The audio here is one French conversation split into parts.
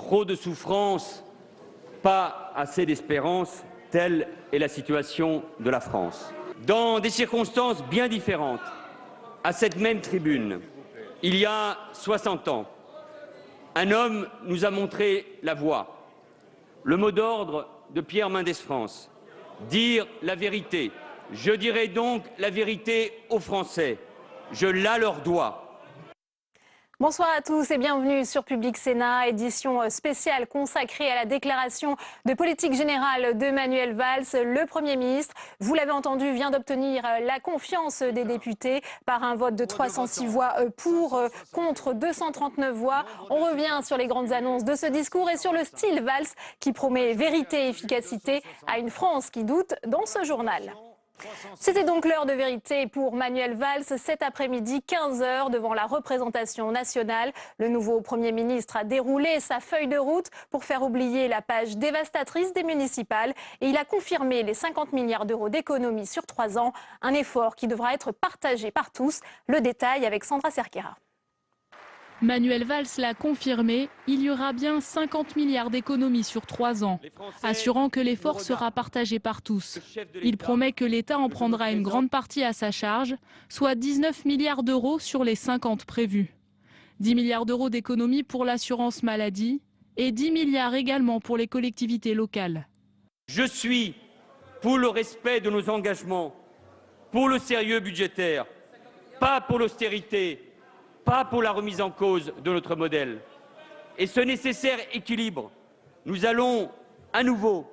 trop de souffrance, pas assez d'espérance, telle est la situation de la France. Dans des circonstances bien différentes, à cette même tribune, il y a 60 ans, un homme nous a montré la voie. Le mot d'ordre de Pierre Mendès France, dire la vérité. Je dirai donc la vérité aux Français. Je la leur dois. Bonsoir à tous et bienvenue sur Public Sénat, édition spéciale consacrée à la déclaration de politique générale de Manuel Valls, le Premier ministre. Vous l'avez entendu, vient d'obtenir la confiance des députés par un vote de 306 voix pour, contre 239 voix. On revient sur les grandes annonces de ce discours et sur le style Valls qui promet vérité et efficacité à une France qui doute dans ce journal. C'était donc l'heure de vérité pour Manuel Valls cet après-midi, 15 h, devant la représentation nationale. Le nouveau Premier ministre a déroulé sa feuille de route pour faire oublier la page dévastatrice des municipales et il a confirmé les 50 milliards d'euros d'économies sur 3 ans, un effort qui devra être partagé par tous. Le détail avec Sandra Cerquera. Manuel Valls l'a confirmé, il y aura bien 50 milliards d'économies sur 3 ans, assurant que l'effort sera partagé par tous. Il promet que l'État en prendra une grande partie à sa charge, soit 19 milliards d'euros sur les 50 prévus. 10 milliards d'euros d'économies pour l'assurance maladie et 10 milliards également pour les collectivités locales. Je suis pour le respect de nos engagements, pour le sérieux budgétaire, pas pour l'austérité, pas pour la remise en cause de notre modèle. Et ce nécessaire équilibre, nous allons à nouveau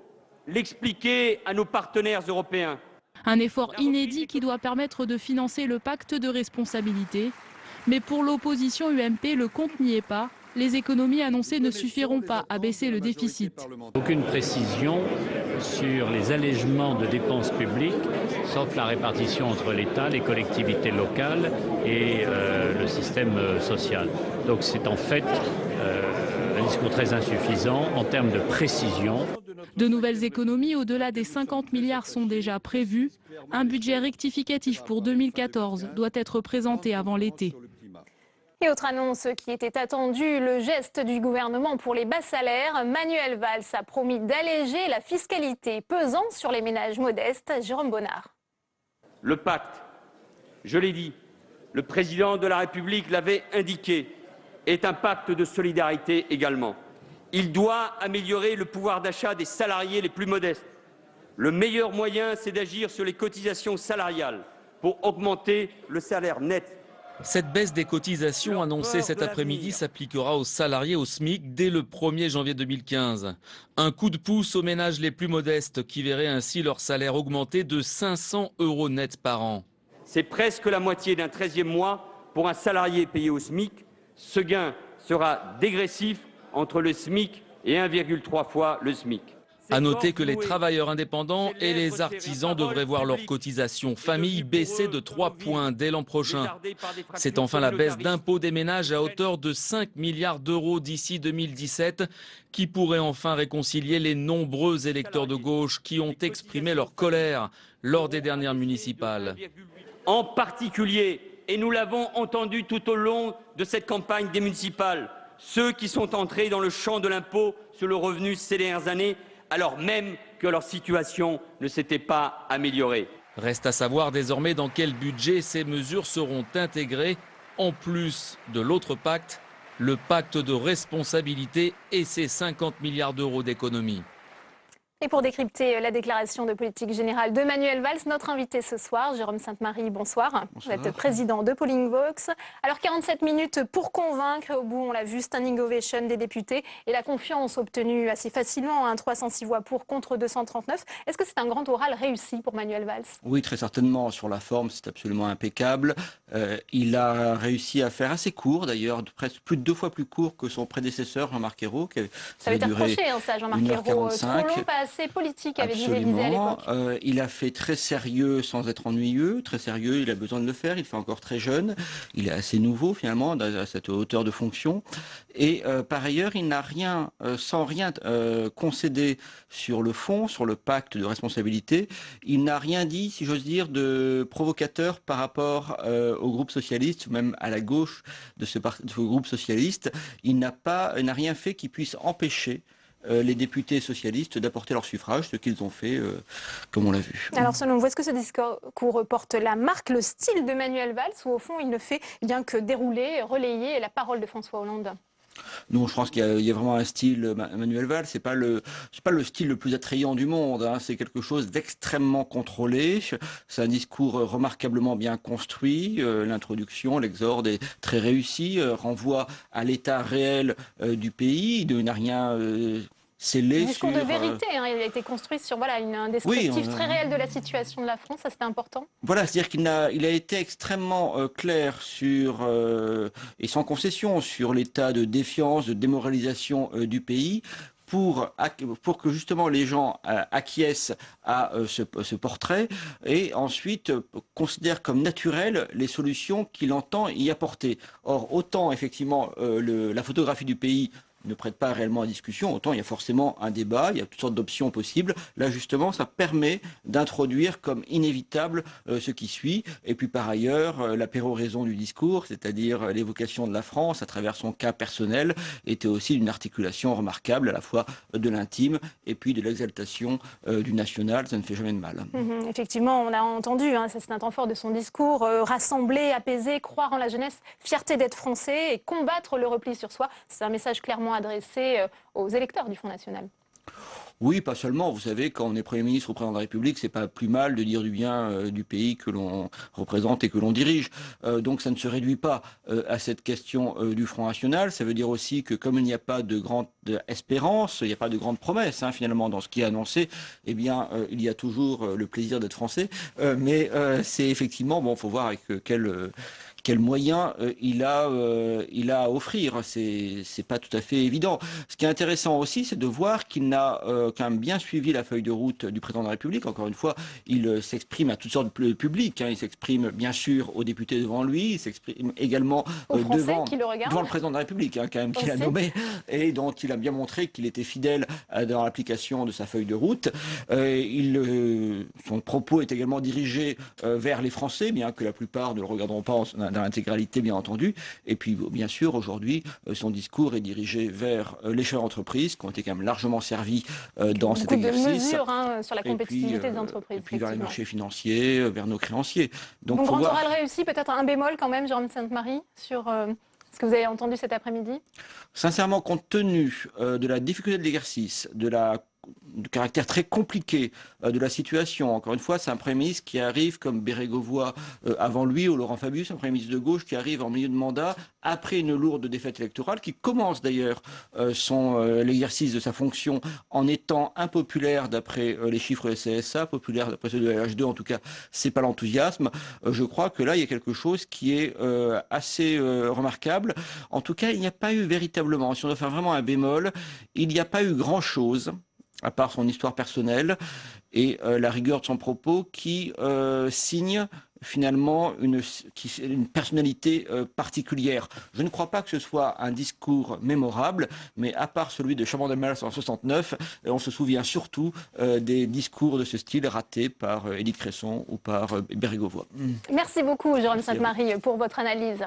l'expliquer à nos partenaires européens. Un effort inédit qui doit permettre de financer le pacte de responsabilité. Mais pour l'opposition UMP, le compte n'y est pas. Les économies annoncées ne suffiront pas à baisser le déficit. Aucune précision sur les allègements de dépenses publiques, sauf la répartition entre l'État, les collectivités locales et le système social. Donc c'est en fait un discours très insuffisant en termes de précision. De nouvelles économies au-delà des 50 milliards sont déjà prévues. Un budget rectificatif pour 2014 doit être présenté avant l'été. Et autre annonce qui était attendue, le geste du gouvernement pour les bas salaires. Manuel Valls a promis d'alléger la fiscalité pesant sur les ménages modestes. Jérôme Bonnard. Le pacte, je l'ai dit, le président de la République l'avait indiqué, est un pacte de solidarité également. Il doit améliorer le pouvoir d'achat des salariés les plus modestes. Le meilleur moyen, c'est d'agir sur les cotisations salariales pour augmenter le salaire net. Cette baisse des cotisations annoncée cet après-midi s'appliquera aux salariés au SMIC dès le 1er janvier 2015. Un coup de pouce aux ménages les plus modestes qui verraient ainsi leur salaire augmenter de 500 € net par an. C'est presque la moitié d'un 13e mois pour un salarié payé au SMIC. Ce gain sera dégressif entre le SMIC et 1,3 fois le SMIC. À noter que les travailleurs indépendants et les artisans devraient voir leur cotisation famille baisser de 3 points dès l'an prochain. C'est enfin la baisse d'impôts des ménages à hauteur de 5 milliards d'euros d'ici 2017 qui pourrait enfin réconcilier les nombreux électeurs de gauche qui ont exprimé leur colère lors des dernières municipales. En particulier, et nous l'avons entendu tout au long de cette campagne des municipales, ceux qui sont entrés dans le champ de l'impôt sur le revenu ces dernières années, alors même que leur situation ne s'était pas améliorée. Reste à savoir désormais dans quel budget ces mesures seront intégrées, en plus de l'autre pacte, le pacte de responsabilité et ses 50 milliards d'euros d'économies. Et pour décrypter la déclaration de politique générale de Manuel Valls, notre invité ce soir, Jérôme Sainte-Marie, bonsoir. Bonsoir. Vous êtes président de Polling Vox. Alors 47 minutes pour convaincre, au bout on l'a vu, standing ovation des députés et la confiance obtenue assez facilement, 306 voix pour contre 239. Est-ce que c'est un grand oral réussi pour Manuel Valls? Oui, très certainement. Sur la forme, c'est absolument impeccable. Il a réussi à faire assez court d'ailleurs, presque plus de 2 fois plus court que son prédécesseur Jean-Marc Ayrault. Ça avait été reproché, ça, Jean-Marc Ayrault, trop long, pas assez politique avec Didier Vizet à l'époque. Il a fait très sérieux sans être ennuyeux, très sérieux, il a besoin de le faire, il fait encore très jeune, il est assez nouveau finalement à cette hauteur de fonction. Et par ailleurs, il n'a rien, sans rien concédé sur le fond, sur le pacte de responsabilité, il n'a rien dit, si j'ose dire, de provocateur par rapport au groupe socialiste, même à la gauche de ce groupe socialiste. Il n'a rien fait qui puisse empêcher les députés socialistes d'apporter leur suffrage, ce qu'ils ont fait, comme on l'a vu. Alors selon vous, est-ce que ce discours porte la marque, le style de Manuel Valls, ou au fond il ne fait bien que dérouler, relayer la parole de François Hollande? Non, je pense qu'il y a vraiment un style Manuel Valls. C'est pas le style le plus attrayant du monde. Hein. C'est quelque chose d'extrêmement contrôlé. C'est un discours remarquablement bien construit. L'introduction, l'exorde est très réussi. Renvoie à l'état réel du pays. Il n'a rien scellé. Un discours de vérité. Hein. Il a été construit sur un descriptif très réel de la situation de la France. Ça, c'était important. Voilà, c'est-à-dire qu'il a été extrêmement clair sur et sans concession sur l'état de défiance, de démoralisation du pays. Pour que justement les gens acquiescent à ce portrait et ensuite considèrent comme naturelles les solutions qu'il entend y apporter. Or, autant effectivement la photographie du pays ne prête pas réellement à discussion, autant il y a forcément un débat, il y a toutes sortes d'options possibles. Là, justement, ça permet d'introduire comme inévitable ce qui suit. Et puis, par ailleurs, la péroraison du discours, c'est-à-dire l'évocation de la France à travers son cas personnel, était aussi d'une articulation remarquable, à la fois de l'intime et puis de l'exaltation du national. Ça ne fait jamais de mal. Effectivement, on a entendu, hein, c'est un temps fort de son discours, rassembler, apaiser, croire en la jeunesse, fierté d'être français et combattre le repli sur soi. C'est un message clairement adressé aux électeurs du Front National. Oui, pas seulement. Vous savez, quand on est Premier ministre ou Président de la République, c'est pas plus mal de dire du bien du pays que l'on représente et que l'on dirige. Donc ça ne se réduit pas à cette question du Front National. Ça veut dire aussi que comme il n'y a pas de grande espérance, il n'y a pas de grande promesse finalement dans ce qui est annoncé, eh bien il y a toujours le plaisir d'être français. Mais c'est effectivement, bon, faut voir avec quels moyens il a à offrir. C'est pas tout à fait évident. Ce qui est intéressant aussi, c'est de voir qu'il n'a quand même bien suivi la feuille de route du président de la République. Encore une fois, il s'exprime à toutes sortes de publics. Il s'exprime bien sûr aux députés devant lui, il s'exprime également devant le président de la République, quand même, qu'il a nommé, et dont il a bien montré qu'il était fidèle dans l'application de sa feuille de route. Son propos est également dirigé vers les Français, bien que la plupart ne le regarderont pas dans l'intégralité, bien entendu. Et puis, bien sûr, aujourd'hui, son discours est dirigé vers les chefs d'entreprise, qui ont été quand même largement servis dans cet exercice. De mesures sur la compétitivité des entreprises. Et puis vers les marchés financiers, vers nos créanciers. Donc grand oral réussi, peut-être un bémol quand même, Jérôme Sainte-Marie, sur ce que vous avez entendu cet après-midi? Sincèrement, compte tenu de la difficulté de l'exercice, du caractère très compliqué de la situation. Encore une fois, c'est un Premier ministre qui arrive comme Bérégovoy avant lui, ou Laurent Fabius, un Premier ministre de gauche qui arrive en milieu de mandat, après une lourde défaite électorale, qui commence d'ailleurs l'exercice de sa fonction en étant impopulaire d'après les chiffres de CSA, populaire d'après ceux de la LH2, en tout cas, c'est pas l'enthousiasme. Je crois que là, il y a quelque chose qui est assez remarquable. En tout cas, il n'y a pas eu véritablement, si on doit faire vraiment un bémol, il n'y a pas eu grand-chose à part son histoire personnelle et la rigueur de son propos qui signe finalement une personnalité particulière. Je ne crois pas que ce soit un discours mémorable, mais à part celui de Chaban-Delmas en 69, on se souvient surtout des discours de ce style ratés par Édith Cresson ou par Bérégovoy. Merci beaucoup, Jérôme Sainte-Marie, pour votre analyse.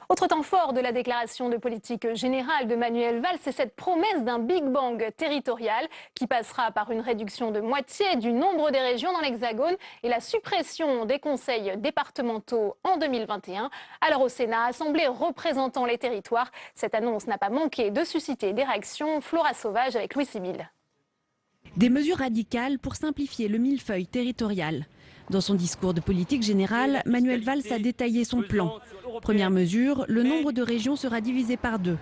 Autre temps fort de la déclaration de politique générale de Manuel Valls, c'est cette promesse d'un Big Bang territorial qui passera par une réduction de moitié du nombre des régions dans l'Hexagone et la suppression des conseils départementaux en 2021. Alors au Sénat, assemblée représentant les territoires, cette annonce n'a pas manqué de susciter des réactions. Flora Sauvage avec Louis Sibyl. Des mesures radicales pour simplifier le millefeuille territorial. Dans son discours de politique générale, Manuel Valls a détaillé son plan. Première mesure, le nombre de régions sera divisé par 2.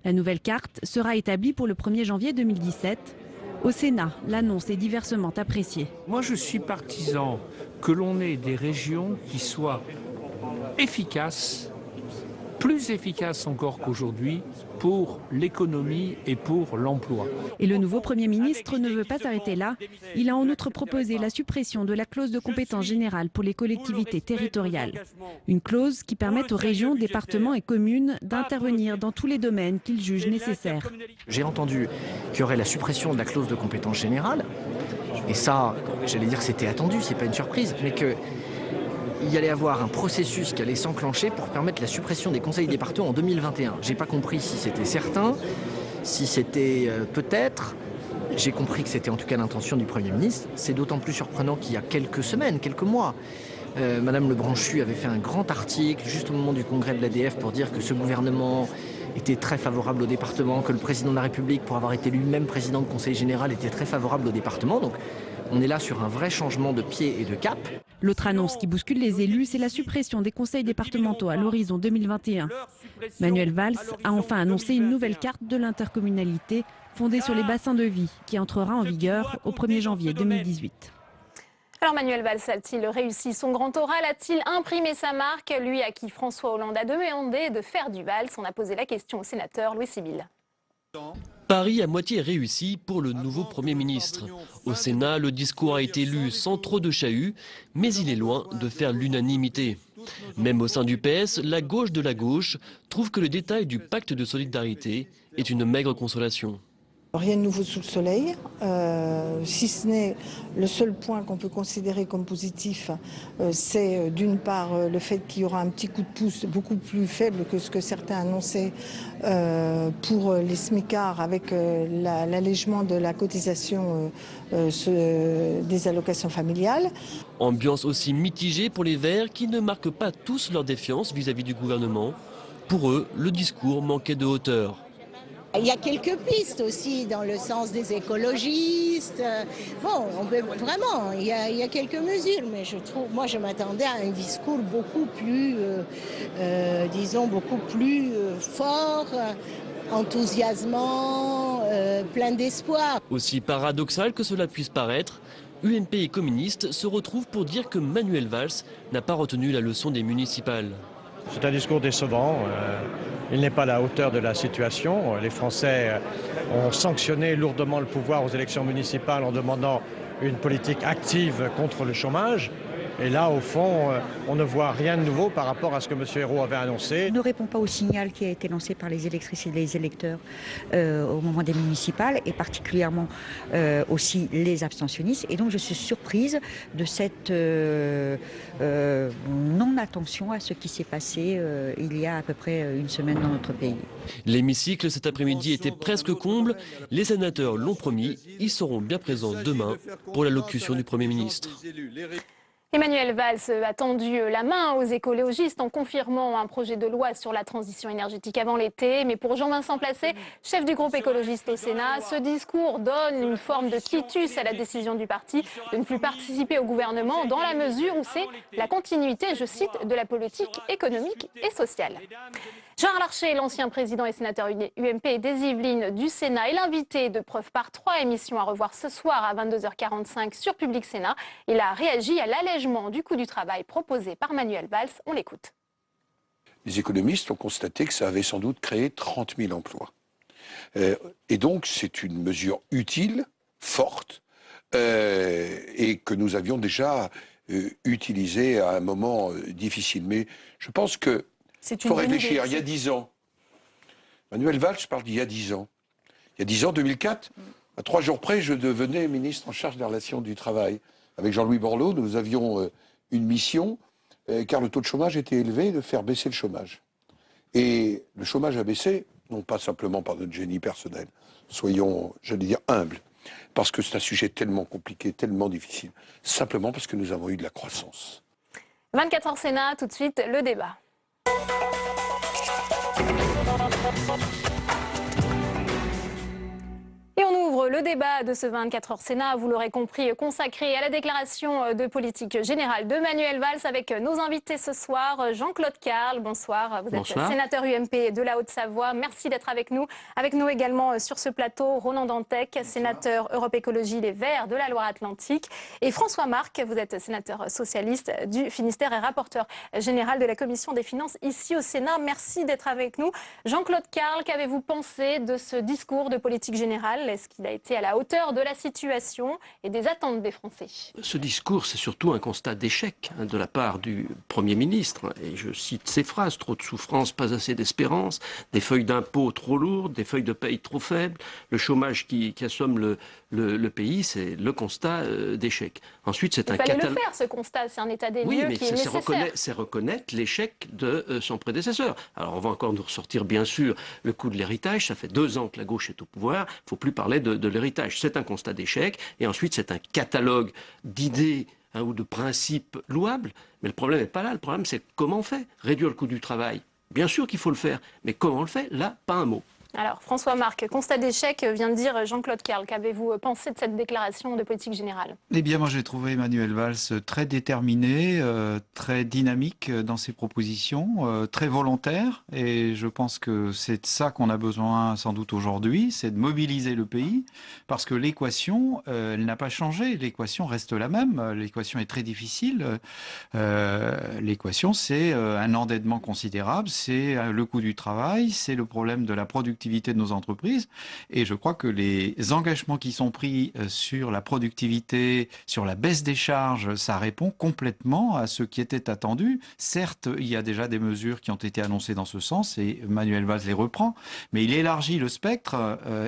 La nouvelle carte sera établie pour le 1er janvier 2017. Au Sénat, l'annonce est diversement appréciée. Moi, je suis partisan que l'on ait des régions qui soient efficaces, plus efficace encore qu'aujourd'hui pour l'économie et pour l'emploi. Et le nouveau Premier ministre ne veut pas s'arrêter là. Il a en outre proposé la suppression de la clause de compétence générale pour les collectivités territoriales. Une clause qui permet aux régions, départements et communes d'intervenir dans tous les domaines qu'ils jugent nécessaires. J'ai entendu qu'il y aurait la suppression de la clause de compétence générale. Et ça, j'allais dire que c'était attendu, c'est pas une surprise, mais qu'il y allait avoir un processus qui allait s'enclencher pour permettre la suppression des conseils départementaux en 2021. J'ai pas compris si c'était certain, si c'était peut-être. J'ai compris que c'était en tout cas l'intention du Premier ministre. C'est d'autant plus surprenant qu'il y a quelques semaines, quelques mois, Madame Lebranchu avait fait un grand article juste au moment du congrès de l'ADF pour dire que ce gouvernement était très favorable au département, que le président de la République, pour avoir été lui-même président de conseil général, était très favorable au département. Donc on est là sur un vrai changement de pied et de cap. L'autre annonce qui bouscule les élus, c'est la suppression des conseils départementaux à l'horizon 2021. Manuel Valls a enfin annoncé une nouvelle carte de l'intercommunalité fondée sur les bassins de vie qui entrera en vigueur au 1er janvier 2018. Alors Manuel Valls a-t-il réussi son grand oral? A-t-il imprimé sa marque? Lui à qui François Hollande a demandé de faire du Valls. On a posé la question au sénateur Louis Sibylle. Pari à moitié réussi pour le nouveau Premier ministre. Au Sénat, le discours a été lu sans trop de chahut, mais il est loin de faire l'unanimité. Même au sein du PS, la gauche de la gauche trouve que le détail du pacte de solidarité est une maigre consolation. Rien de nouveau sous le soleil, si ce n'est le seul point qu'on peut considérer comme positif, c'est d'une part le fait qu'il y aura un petit coup de pouce beaucoup plus faible que ce que certains annonçaient pour les smicards avec l'allègement de la cotisation des allocations familiales. Ambiance aussi mitigée pour les Verts qui ne marquent pas tous leur défiance vis-à-vis du gouvernement. Pour eux, le discours manquait de hauteur. Il y a quelques pistes aussi dans le sens des écologistes. Bon, vraiment, il y a quelques mesures, mais moi je m'attendais à un discours beaucoup plus, disons, beaucoup plus fort, enthousiasmant, plein d'espoir. Aussi paradoxal que cela puisse paraître, UMP et communistes se retrouvent pour dire que Manuel Valls n'a pas retenu la leçon des municipales. C'est un discours décevant. Il n'est pas à la hauteur de la situation. Les Français ont sanctionné lourdement le pouvoir aux élections municipales en demandant une politique active contre le chômage. Et là, au fond, on ne voit rien de nouveau par rapport à ce que M. Ayrault avait annoncé. Il ne répond pas au signal qui a été lancé par les électrices et les électeurs au moment des municipales, et particulièrement aussi les abstentionnistes. Et donc je suis surprise de cette non-attention à ce qui s'est passé il y a à peu près une semaine dans notre pays. L'hémicycle cet après-midi était presque comble. Les sénateurs l'ont promis, ils seront bien présents demain pour l'allocution du Premier ministre. Emmanuel Valls a tendu la main aux écologistes en confirmant un projet de loi sur la transition énergétique avant l'été. Mais pour Jean-Vincent Placé, chef du groupe écologiste au Sénat, ce discours donne une forme de quitus à la décision du parti de ne plus participer au gouvernement dans la mesure où c'est la continuité, je cite, de la politique économique et sociale. Gérard Larcher, l'ancien président et sénateur UMP des Yvelines du Sénat, est l'invité de Preuve par 3, émission à revoir ce soir à 22h45 sur Public Sénat. Il a réagi à l'allègement du coût du travail proposé par Manuel Valls. On l'écoute. Les économistes ont constaté que ça avait sans doute créé 30 000 emplois. Et donc c'est une mesure utile, forte, et que nous avions déjà utilisée à un moment difficile. Mais je pense que il faut réfléchir. Il y a 10 ans, Manuel Valls parle d'il y a 10 ans. Il y a 10 ans, 2004, à 3 jours près, je devenais ministre en charge des relations du travail. Avec Jean-Louis Borloo, nous avions une mission, car le taux de chômage était élevé, de faire baisser le chômage. Et le chômage a baissé, non pas simplement par notre génie personnel, soyons, j'allais dire, humbles, parce que c'est un sujet tellement compliqué, tellement difficile, simplement parce que nous avons eu de la croissance. 24h Sénat, tout de suite, le débat. Et on ouvre suivre le débat de ce 24 heures Sénat, vous l'aurez compris, consacré à la déclaration de politique générale de Manuel Valls avec nos invités ce soir. Jean-Claude Carle, bonsoir. Vous êtes sénateur UMP de la Haute-Savoie. Merci d'être avec nous. Avec nous également sur ce plateau, Ronan Dantec, sénateur Europe Écologie Les Verts de la Loire-Atlantique. Et François Marc, vous êtes sénateur socialiste du Finistère et rapporteur général de la Commission des Finances ici au Sénat. Merci d'être avec nous. Jean-Claude Carle, qu'avez-vous pensé de ce discours de politique générale? Est-ce qu'il a été à la hauteur de la situation et des attentes des Français? Ce discours, c'est surtout un constat d'échec de la part du Premier ministre. Et je cite ces phrases: trop de souffrance, pas assez d'espérance, des feuilles d'impôts trop lourdes, des feuilles de paye trop faibles, le chômage qui assomme le pays. C'est le constat d'échec. Ensuite, c'est un catalogue. Il fallait le faire, ce constat. C'est un état des lieux qui est nécessaire. C'est reconnaître l'échec de son prédécesseur. Alors, on va encore nous ressortir, bien sûr, le coup de l'héritage. Ça fait 2 ans que la gauche est au pouvoir. Il ne faut plus parler de l'héritage. C'est un constat d'échec. Et ensuite, c'est un catalogue d'idées ou de principes louables. Mais le problème n'est pas là. Le problème, c'est comment on fait. Réduire le coût du travail, bien sûr qu'il faut le faire. Mais comment on le fait? Là, pas un mot. Alors, François Marc, constat d'échec, vient de dire Jean-Claude Carle. Qu'avez-vous pensé de cette déclaration de politique générale? Eh bien, moi, j'ai trouvé Manuel Valls très déterminé, très dynamique dans ses propositions, très volontaire. Et je pense que c'est de ça qu'on a besoin sans doute aujourd'hui, c'est de mobiliser le pays. Parce que l'équation, elle n'a pas changé. L'équation reste la même. L'équation est très difficile. L'équation, c'est un endettement considérable, c'est le coût du travail, c'est le problème de la productivité de nos entreprises. Et je crois que les engagements qui sont pris sur la productivité, sur la baisse des charges, ça répond complètement à ce qui était attendu. Certes, il y a déjà des mesures qui ont été annoncées dans ce sens et Manuel Valls les reprend, mais il élargit le spectre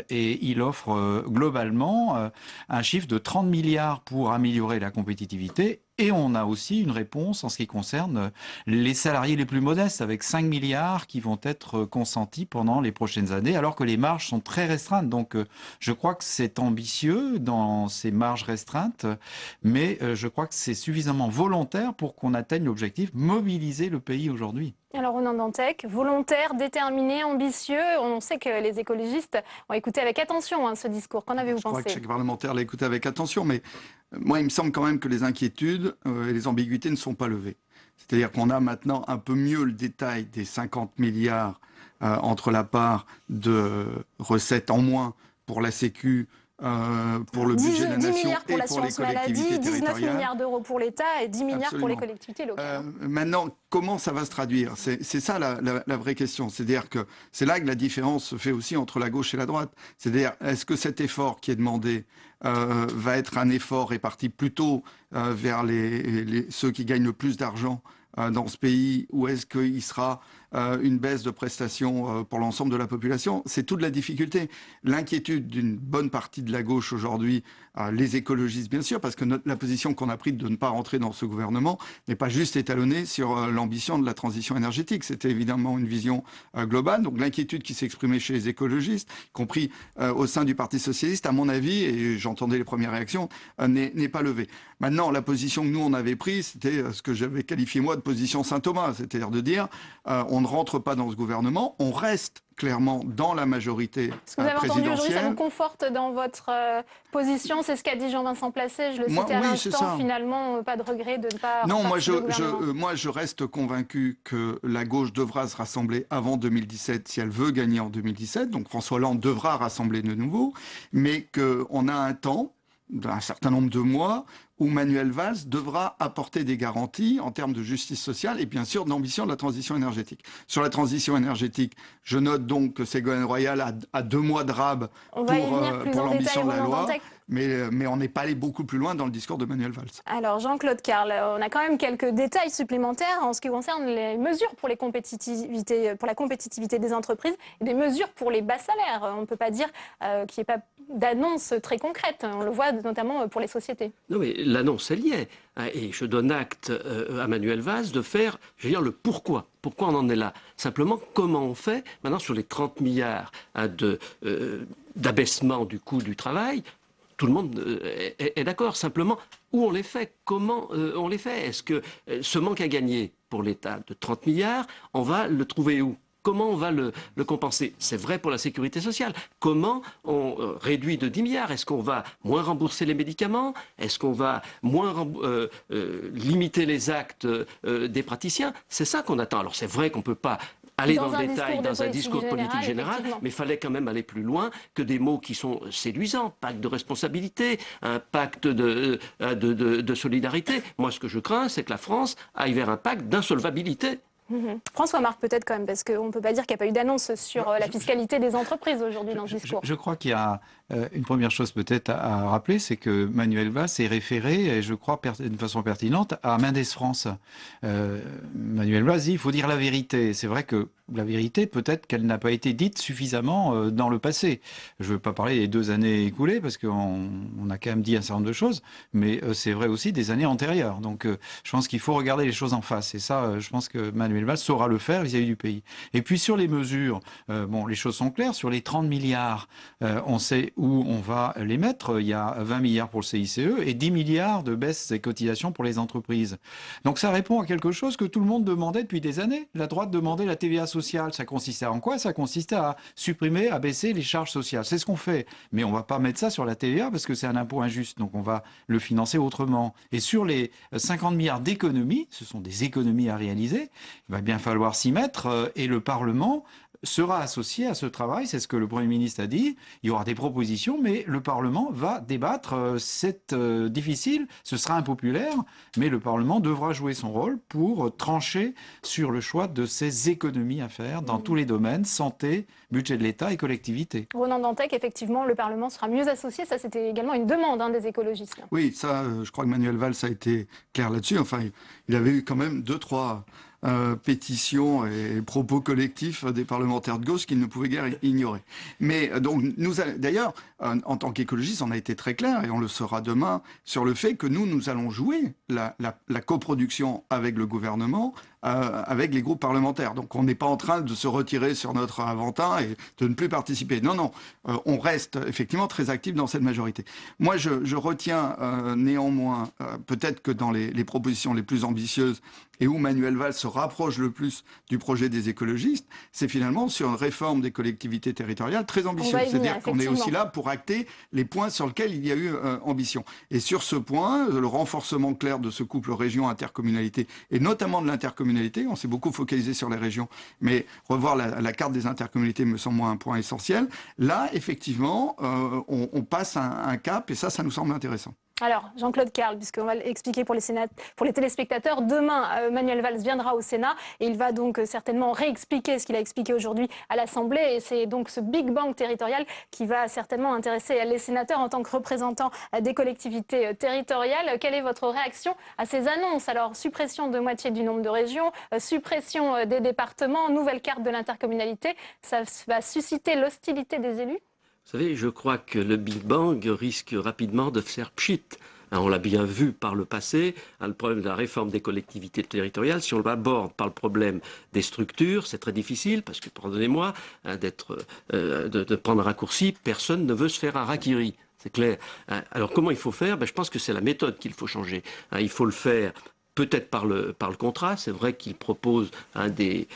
et il offre globalement un chiffre de 30 milliards pour améliorer la compétitivité. Et on a aussi une réponse en ce qui concerne les salariés les plus modestes, avec 5 milliards qui vont être consentis pendant les prochaines années, alors que les marges sont très restreintes. Donc je crois que c'est ambitieux dans ces marges restreintes, mais je crois que c'est suffisamment volontaire pour qu'on atteigne l'objectif, mobiliser le pays aujourd'hui. Alors Ronan Dantec, volontaire, déterminé, ambitieux. On sait que les écologistes ont écouté avec attention ce discours. Qu'en avez-vous pensé? Je crois que chaque parlementaire l'a écouté avec attention, mais moi, il me semble quand même que les inquiétudes et les ambiguïtés ne sont pas levées. C'est-à-dire qu'on a maintenant un peu mieux le détail des 50 milliards entre la part de recettes en moins pour la Sécu, pour le budget de la nation et pour les collectivités territoriales. 19 milliards d'euros pour l'État et 10 milliards Absolument. pour les collectivités locales. Maintenant, comment ça va se traduire? C'est ça la vraie question. C'est-à-dire que c'est là que la différence se fait aussi entre la gauche et la droite. C'est-à-dire, est-ce que cet effort qui est demandé va être un effort réparti plutôt vers ceux qui gagnent le plus d'argent dans ce pays, ou est-ce qu'il sera une baisse de prestations pour l'ensemble de la population? C'est toute la difficulté. L'inquiétude d'une bonne partie de la gauche aujourd'hui, les écologistes bien sûr, parce que la position qu'on a prise de ne pas rentrer dans ce gouvernement n'est pas juste étalonnée sur l'ambition de la transition énergétique. C'était évidemment une vision globale. Donc l'inquiétude qui s'exprimait chez les écologistes, y compris au sein du Parti socialiste, à mon avis, et j'entendais les premières réactions, n'est pas levée. Maintenant, la position que nous, on avait prise, c'était ce que j'avais qualifié moi de position Saint-Thomas, c'est-à-dire de dire on ne rentre pas dans ce gouvernement, on reste clairement dans la majorité présidentielle. Ce que vous avez entendu aujourd'hui, ça vous conforte dans votre position? C'est ce qu'a dit Jean-Vincent Placé, je le citais à l'instant, finalement, pas de regret de ne pas... Non, moi je reste convaincu que la gauche devra se rassembler avant 2017 si elle veut gagner en 2017, donc François Hollande devra rassembler de nouveau, mais qu'on a un temps, d'un certain nombre de mois, où Manuel Valls devra apporter des garanties en termes de justice sociale et bien sûr d'ambition de la transition énergétique. Sur la transition énergétique, je note donc que Ségolène Royal a 2 mois de rab pour l'ambition de la loi. Mais on n'est pas allé beaucoup plus loin dans le discours de Manuel Valls. Alors Jean-Claude Carle, on a quand même quelques détails supplémentaires en ce qui concerne les mesures pour la compétitivité des entreprises et des mesures pour les bas salaires. On ne peut pas dire qu'il n'y ait pas d'annonce très concrète. On le voit notamment pour les sociétés. Non mais l'annonce, elle y est. Et je donne acte à Manuel Valls de faire, je veux dire, le pourquoi. Pourquoi on en est là? Simplement, comment on fait maintenant sur les 30 milliards d'abaissement du coût du travail? Tout le monde est d'accord. Simplement, où on les fait? Comment on les fait? Est-ce que ce manque à gagner pour l'État de 30 milliards, on va le trouver où? Comment on va le compenser? C'est vrai pour la sécurité sociale. Comment on réduit de 10 milliards? Est-ce qu'on va moins rembourser les médicaments? Est-ce qu'on va moins limiter les actes des praticiens? C'est ça qu'on attend. Alors c'est vrai qu'on ne peut pas aller dans le détail dans un discours de politique générale, mais il fallait quand même aller plus loin que des mots qui sont séduisants. Pacte de responsabilité, un pacte de solidarité. Moi, ce que je crains, c'est que la France aille vers un pacte d'insolvabilité. François Marc, peut-être quand même, parce qu'on ne peut pas dire qu'il n'y a pas eu d'annonce sur la fiscalité des entreprises aujourd'hui dans ce discours. Je crois qu'il y a une première chose peut-être à rappeler, c'est que Manuel Valls est référé, et je crois d'une façon pertinente, à Mendes France. Manuel Valls dit il faut dire la vérité. C'est vrai que la vérité, peut-être qu'elle n'a pas été dite suffisamment dans le passé. Je ne veux pas parler des 2 années écoulées, parce qu'on a quand même dit un certain nombre de choses, mais c'est vrai aussi des années antérieures. Donc je pense qu'il faut regarder les choses en face. Et ça, je pense que Manuel Valls saura le faire vis-à-vis du pays. Et puis sur les mesures, bon, les choses sont claires. Sur les 30 milliards, on sait où on va les mettre. Il y a 20 milliards pour le CICE et 10 milliards de baisse des cotisations pour les entreprises. Donc ça répond à quelque chose que tout le monde demandait depuis des années. La droite demandait la TVA sociale. Ça consistait en quoi? Ça consistait à supprimer, à baisser les charges sociales. C'est ce qu'on fait. Mais on ne va pas mettre ça sur la TVA parce que c'est un impôt injuste. Donc on va le financer autrement. Et sur les 50 milliards d'économies, ce sont des économies à réaliser, il va bien falloir s'y mettre et le Parlement sera associé à ce travail, c'est ce que le Premier ministre a dit. Il y aura des propositions, mais le Parlement va débattre. C'est difficile, ce sera impopulaire, mais le Parlement devra jouer son rôle pour trancher sur le choix de ces économies à faire dans tous les domaines, santé, budget de l'État et collectivités. Ronan Dantec, effectivement, le Parlement sera mieux associé. Ça, c'était également une demande des écologistes. Oui, ça, je crois que Manuel Valls a été clair là-dessus. Enfin, il avait eu quand même 2-3... pétitions et propos collectifs des parlementaires de gauche qu'il ne pouvait guère ignorer. Mais donc, d'ailleurs, en tant qu'écologistes, on a été très clair, et on le sera demain, sur le fait que nous allons jouer la coproduction avec le gouvernement, avec les groupes parlementaires. Donc on n'est pas en train de se retirer sur notre aventin et de ne plus participer. Non, non, on reste effectivement très actif dans cette majorité. Moi, je retiens néanmoins, peut-être que dans les propositions les plus ambitieuses, et où Manuel Valls se rapproche le plus du projet des écologistes, c'est finalement sur une réforme des collectivités territoriales très ambitieuse. C'est-à-dire qu'on est aussi là pour acter les points sur lesquels il y a eu ambition. Et sur ce point, le renforcement clair de ce couple région-intercommunalité, et notamment de l'intercommunalité, on s'est beaucoup focalisé sur les régions, mais revoir la carte des intercommunalités me semble moi un point essentiel. Là, effectivement, on passe un cap, et ça nous semble intéressant. Alors, Jean-Claude Carle, puisqu'on va l'expliquer pour les téléspectateurs, demain, Manuel Valls viendra au Sénat et il va donc certainement réexpliquer ce qu'il a expliqué aujourd'hui à l'Assemblée. Et c'est donc ce Big Bang territorial qui va certainement intéresser les sénateurs en tant que représentants des collectivités territoriales. Quelle est votre réaction à ces annonces? Alors, suppression de moitié du nombre de régions, suppression des départements, nouvelle carte de l'intercommunalité, ça va susciter l'hostilité des élus? Vous savez, je crois que le Big Bang risque rapidement de faire pchit. On l'a bien vu par le passé, le problème de la réforme des collectivités territoriales. Si on l'aborde par le problème des structures, c'est très difficile parce que, pardonnez-moi, de prendre un raccourci, personne ne veut se faire un harakiri. C'est clair. Alors comment il faut faire? Je pense que c'est la méthode qu'il faut changer. Il faut le faire peut-être par le contrat. C'est vrai qu'il propose des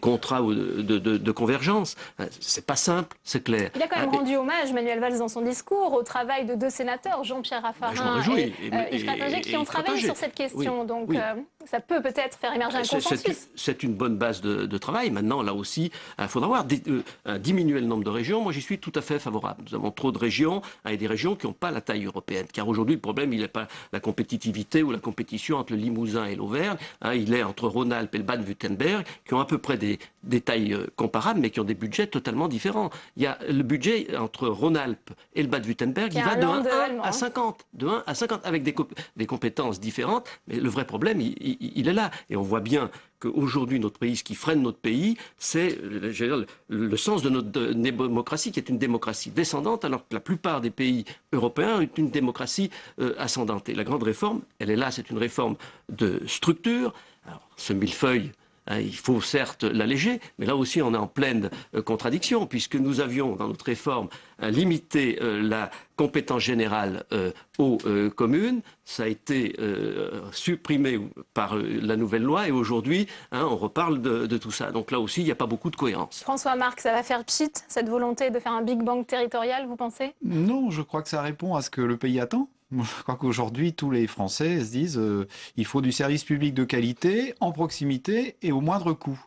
contrats de convergence. C'est pas simple, c'est clair. Il a quand même rendu hommage, Manuel Valls, dans son discours, au travail de 2 sénateurs, Jean-Pierre Raffarin et Yves Trappinger, qui ont travaillé sur cette question. Oui, donc oui. Ça peut peut-être faire émerger un consensus. C'est une bonne base de travail. Maintenant, là aussi, il faudra voir diminuer le nombre de régions. Moi, j'y suis tout à fait favorable. Nous avons trop de régions et des régions qui n'ont pas la taille européenne. Car aujourd'hui, le problème, il n'est pas la compétitivité ou la compétition entre le Limousin et l'Auvergne, il est entre Rhône-Alpes et le Bade-Württemberg, qui ont à peu près des tailles comparables, mais qui ont des budgets totalement différents. Il y a le budget entre Rhône-Alpes et le Bade-Württemberg qui va de 1 à 50, avec des compétences différentes, mais le vrai problème, il est là. Et on voit bien qu'aujourd'hui, notre pays, ce qui freine notre pays, c'est le sens de notre démocratie, qui est une démocratie descendante, alors que la plupart des pays européens ont une démocratie ascendante. Et la grande réforme, elle est là, c'est une réforme de structure. Alors, ce millefeuille Il faut certes l'alléger, mais là aussi on est en pleine contradiction, puisque nous avions dans notre réforme limité la compétence générale aux communes. Ça a été supprimé par la nouvelle loi et aujourd'hui on reparle de tout ça. Donc là aussi il n'y a pas beaucoup de cohérence. François Marc, ça va faire pchit, cette volonté de faire un Big Bang territorial, vous pensez? Non, je crois que ça répond à ce que le pays attend. Je crois qu'aujourd'hui, tous les Français se disent il faut du service public de qualité, en proximité et au moindre coût.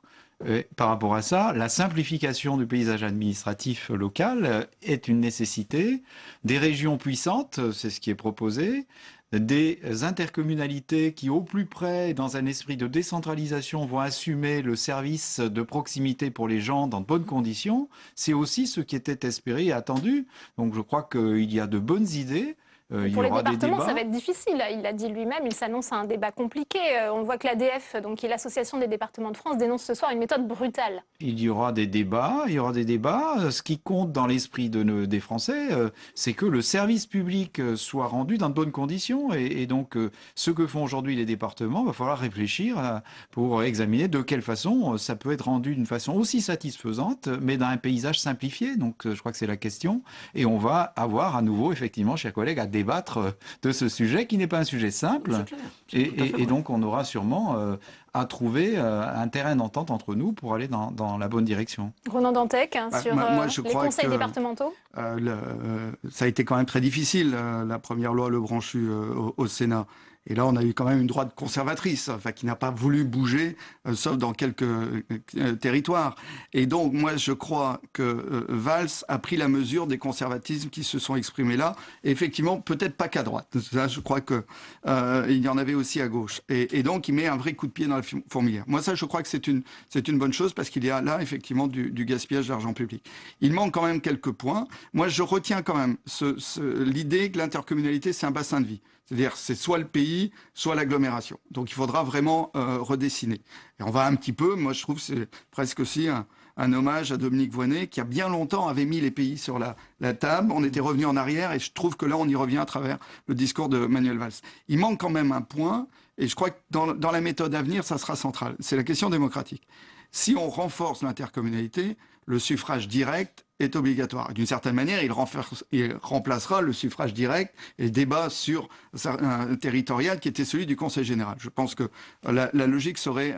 Et par rapport à ça, la simplification du paysage administratif local est une nécessité. Des régions puissantes, c'est ce qui est proposé. Des intercommunalités qui, au plus près, dans un esprit de décentralisation, vont assumer le service de proximité pour les gens dans de bonnes conditions. C'est aussi ce qui était espéré et attendu. Donc je crois qu'il y a de bonnes idées. Pour les départements, ça va être difficile. Il l'a dit lui-même, il s'annonce à un débat compliqué. On voit que l'ADF, donc qui est l'Association des départements de France, dénonce ce soir une méthode brutale. Il y aura des débats, Ce qui compte dans l'esprit des Français, c'est que le service public soit rendu dans de bonnes conditions. Et donc, ce que font aujourd'hui les départements, il va falloir réfléchir pour examiner de quelle façon ça peut être rendu d'une façon aussi satisfaisante, mais dans un paysage simplifié. Donc, je crois que c'est la question. Et on va avoir à nouveau, effectivement, chers collègues, à débattre de ce sujet qui n'est pas un sujet simple. Et donc, on aura sûrement à trouver un terrain d'entente entre nous pour aller dans la bonne direction. Ronan Dantec, sur les conseils départementaux. Ça a été quand même très difficile, la première loi Lebranchu au Sénat. Et là, on a eu quand même une droite conservatrice, qui n'a pas voulu bouger, sauf dans quelques territoires. Et donc, moi, je crois que Valls a pris la mesure des conservatismes qui se sont exprimés là. Et effectivement, peut-être pas qu'à droite. Là, je crois que il y en avait aussi à gauche. Et donc, il met un vrai coup de pied dans la fourmilière. Moi, ça, je crois que c'est une bonne chose parce qu'il y a là, effectivement, du gaspillage d'argent public. Il manque quand même quelques points. Moi, je retiens quand même l'idée que l'intercommunalité, c'est un bassin de vie. C'est-à-dire, c'est soit le pays, soit l'agglomération. Donc, il faudra vraiment redessiner. Et on va un petit peu, moi, je trouve, c'est presque aussi un hommage à Dominique Voynet, qui a bien longtemps avait mis les pays sur la table. On était revenu en arrière, et je trouve que là, on y revient à travers le discours de Manuel Valls. Il manque quand même un point, et je crois que dans la méthode à venir, ça sera central. C'est la question démocratique. Si on renforce l'intercommunalité, le suffrage direct est obligatoire. D'une certaine manière, il remplacera le suffrage direct et le débat sur un territorial qui était celui du Conseil général. Je pense que la logique serait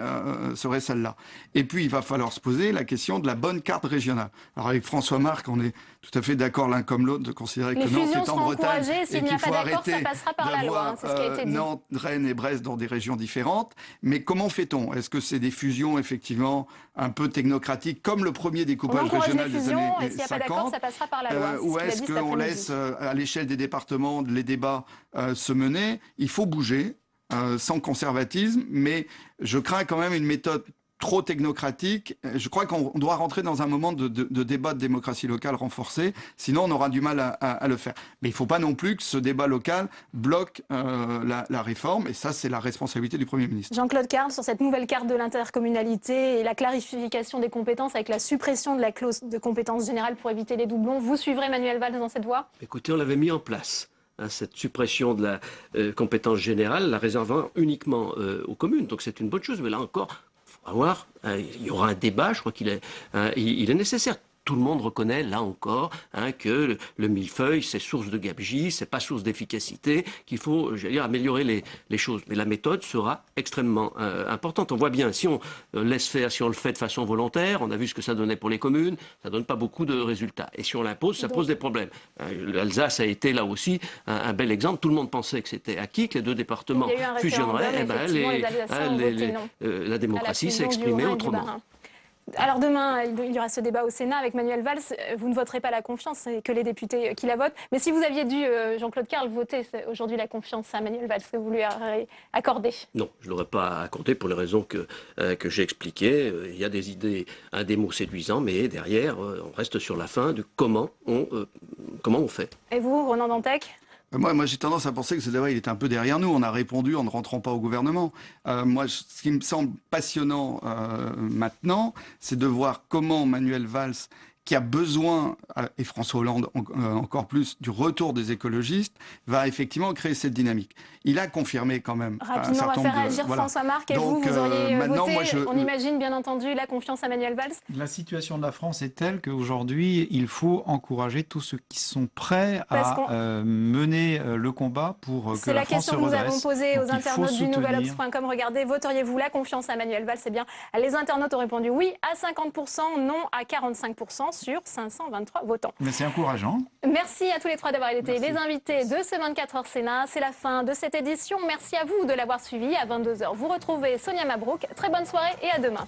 celle-là. Et puis, il va falloir se poser la question de la bonne carte régionale. Alors, avec François Marc, on est tout à fait d'accord l'un comme l'autre de considérer que Nantes est en Bretagne et qu'il faut arrêter d'avoir Nantes, Rennes et Brest dans des régions différentes. Mais comment fait-on? Est-ce que c'est des fusions, effectivement, un peu technocratiques, comme le premier découpage régional des années 50, ça passera par la loi. ou est-ce qu'on laisse à l'échelle des départements les débats se mener? Il faut bouger, sans conservatisme, mais je crains quand même une méthode trop technocratique. Je crois qu'on doit rentrer dans un moment de débat de démocratie locale renforcé, sinon on aura du mal à le faire. Mais il ne faut pas non plus que ce débat local bloque la réforme, et ça c'est la responsabilité du Premier ministre. Jean-Claude Carle, sur cette nouvelle carte de l'intercommunalité et la clarification des compétences avec la suppression de la clause de compétence générale pour éviter les doublons, vous suivrez Manuel Valls dans cette voie? Écoutez, on l'avait mis en place. Cette suppression de la compétence générale, la réservant uniquement aux communes. Donc c'est une bonne chose, mais là encore, il y aura un débat, je crois qu'il est nécessaire. Tout le monde reconnaît, là encore, que le millefeuille, c'est source de gabegie, c'est pas source d'efficacité, qu'il faut, améliorer les choses. Mais la méthode sera extrêmement importante. On voit bien, si on laisse faire, si on le fait de façon volontaire, on a vu ce que ça donnait pour les communes, ça donne pas beaucoup de résultats. Et si on l'impose, ça pose des problèmes. L'Alsace a été là aussi un bel exemple. Tout le monde pensait que c'était acquis, que les deux départements fusionneraient. La démocratie s'est exprimée autrement. Alors demain, il y aura ce débat au Sénat avec Manuel Valls. Vous ne voterez pas la confiance, c'est que les députés qui la votent. Mais si vous aviez dû, Jean-Claude Carle, voter aujourd'hui la confiance à Manuel Valls, que vous lui aurez accordé? Non, je ne l'aurais pas accordé pour les raisons que j'ai expliquées. Il y a des idées, des mots séduisants, mais derrière, on reste sur la fin de comment on fait. Et vous, Ronan Dantec? Moi j'ai tendance à penser que ce débat il est un peu derrière nous. On a répondu en ne rentrant pas au gouvernement. Ce qui me semble passionnant maintenant, c'est de voir comment Manuel Valls, qui a besoin, et François Hollande encore plus, du retour des écologistes, va effectivement créer cette dynamique. Il a confirmé quand même rapidement, on va faire réagir François-Marc. Et donc, vous auriez voté, on imagine bien entendu, la confiance à Manuel Valls? La situation de la France est telle qu'aujourd'hui, il faut encourager tous ceux qui sont prêts à mener le combat pour que la France se redresse. C'est la question que nous avons posée aux internautes du nouvelobs.com. Regardez, voteriez-vous la confiance à Manuel Valls? Eh bien, les internautes ont répondu oui à 50%, non à 45% sur 523 votants. Mais c'est encourageant. Merci à tous les trois d'avoir été les invités de ce 24 heures Sénat. C'est la fin de cette édition. Merci à vous de l'avoir suivi. À 22h, vous retrouvez Sonia Mabrouk. Très bonne soirée et à demain.